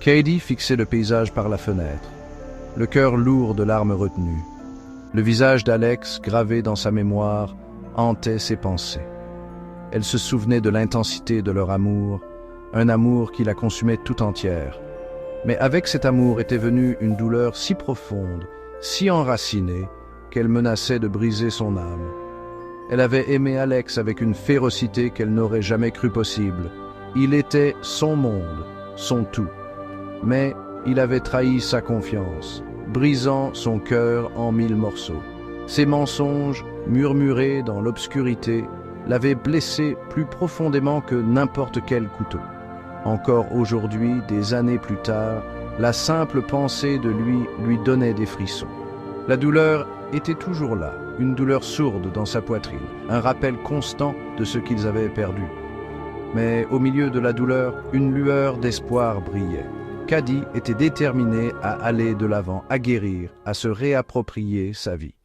Cady fixait le paysage par la fenêtre, le cœur lourd de larmes retenues. Le visage d'Alex, gravé dans sa mémoire, hantait ses pensées. Elle se souvenait de l'intensité de leur amour, un amour qui la consumait tout entière. Mais avec cet amour était venue une douleur si profonde, si enracinée, qu'elle menaçait de briser son âme. Elle avait aimé Alex avec une férocité qu'elle n'aurait jamais cru possible. Il était son monde, son tout. Mais il avait trahi sa confiance, brisant son cœur en 1000 morceaux. Ses mensonges, murmurés dans l'obscurité, l'avaient blessé plus profondément que n'importe quel couteau. Encore aujourd'hui, des années plus tard, la simple pensée de lui donnait des frissons. La douleur était toujours là, une douleur sourde dans sa poitrine, un rappel constant de ce qu'ils avaient perdu. Mais au milieu de la douleur, une lueur d'espoir brillait. Cady était déterminé à aller de l'avant, à guérir, à se réapproprier sa vie.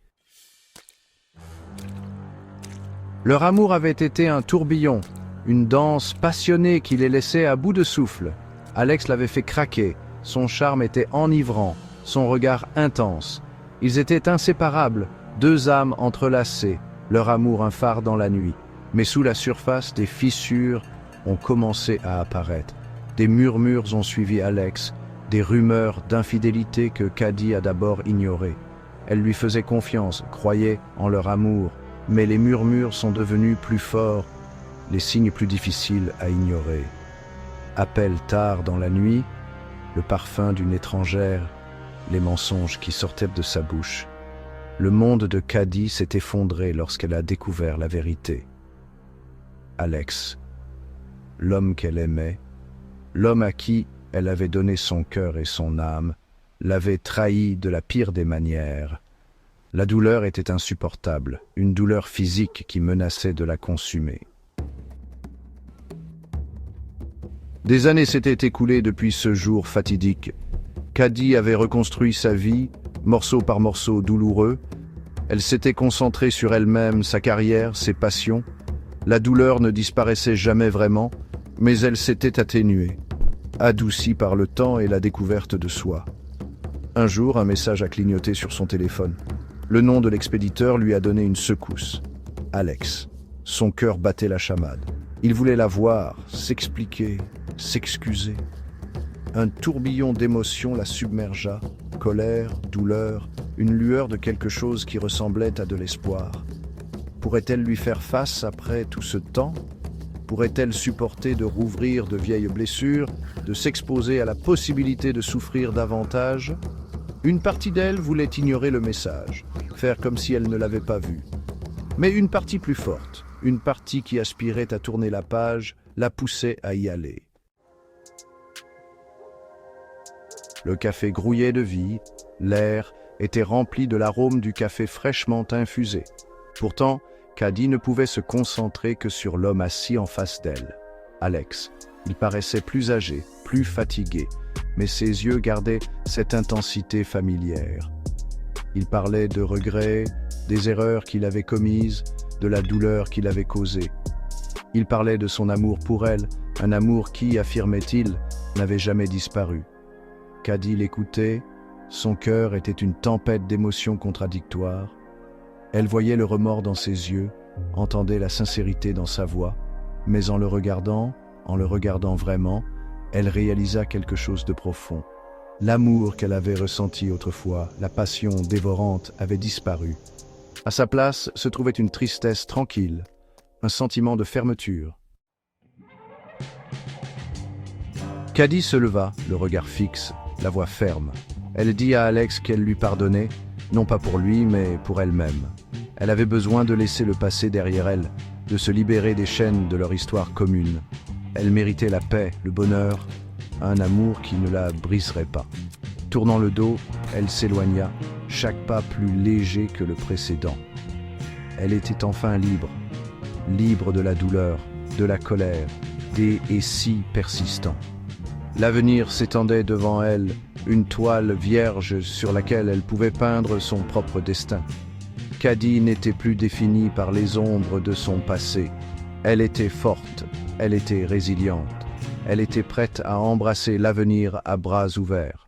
Leur amour avait été un tourbillon, une danse passionnée qui les laissait à bout de souffle. Alex l'avait fait craquer, son charme était enivrant, son regard intense. Ils étaient inséparables, deux âmes entrelacées, leur amour un phare dans la nuit. Mais sous la surface, des fissures ont commencé à apparaître. Des murmures ont suivi Alex, des rumeurs d'infidélité que Cady a d'abord ignorées. Elle lui faisait confiance, croyait en leur amour, mais les murmures sont devenus plus forts, les signes plus difficiles à ignorer. Appel tard dans la nuit, le parfum d'une étrangère, les mensonges qui sortaient de sa bouche. Le monde de Cady s'est effondré lorsqu'elle a découvert la vérité. Alex, l'homme qu'elle aimait, l'homme à qui elle avait donné son cœur et son âme, l'avait trahi de la pire des manières. La douleur était insupportable, une douleur physique qui menaçait de la consumer. Des années s'étaient écoulées depuis ce jour fatidique. Cady avait reconstruit sa vie, morceau par morceau douloureux. Elle s'était concentrée sur elle-même, sa carrière, ses passions. La douleur ne disparaissait jamais vraiment, mais elle s'était atténuée, adoucie par le temps et la découverte de soi. Un jour, un message a clignoté sur son téléphone. Le nom de l'expéditeur lui a donné une secousse. Alex. Son cœur battait la chamade. Il voulait la voir, s'expliquer, s'excuser. Un tourbillon d'émotions la submergea, colère, douleur, une lueur de quelque chose qui ressemblait à de l'espoir. Pourrait-elle lui faire face après tout ce temps ? Pourrait-elle supporter de rouvrir de vieilles blessures, de s'exposer à la possibilité de souffrir davantage ? Une partie d'elle voulait ignorer le message, faire comme si elle ne l'avait pas vu. Mais une partie plus forte, une partie qui aspirait à tourner la page, la poussait à y aller. Le café grouillait de vie, l'air était rempli de l'arôme du café fraîchement infusé. Pourtant, Cady ne pouvait se concentrer que sur l'homme assis en face d'elle. Alex. Il paraissait plus âgé, plus fatigué, mais ses yeux gardaient cette intensité familière. Il parlait de regrets, des erreurs qu'il avait commises, de la douleur qu'il avait causée. Il parlait de son amour pour elle, un amour qui, affirmait-il, n'avait jamais disparu. Cady l'écoutait, son cœur était une tempête d'émotions contradictoires. Elle voyait le remords dans ses yeux, entendait la sincérité dans sa voix, mais en le regardant vraiment, elle réalisa quelque chose de profond. L'amour qu'elle avait ressenti autrefois, la passion dévorante, avait disparu. À sa place se trouvait une tristesse tranquille, un sentiment de fermeture. Cady se leva, le regard fixe, la voix ferme. Elle dit à Alex qu'elle lui pardonnait, non pas pour lui, mais pour elle-même. Elle avait besoin de laisser le passé derrière elle, de se libérer des chaînes de leur histoire commune. Elle méritait la paix, le bonheur, un amour qui ne la briserait pas. Tournant le dos, elle s'éloigna, chaque pas plus léger que le précédent. Elle était enfin libre, libre de la douleur, de la colère, des « et si » persistants. L'avenir s'étendait devant elle, une toile vierge sur laquelle elle pouvait peindre son propre destin. Cady n'était plus définie par les ombres de son passé. Elle était forte, elle était résiliente. Elle était prête à embrasser l'avenir à bras ouverts.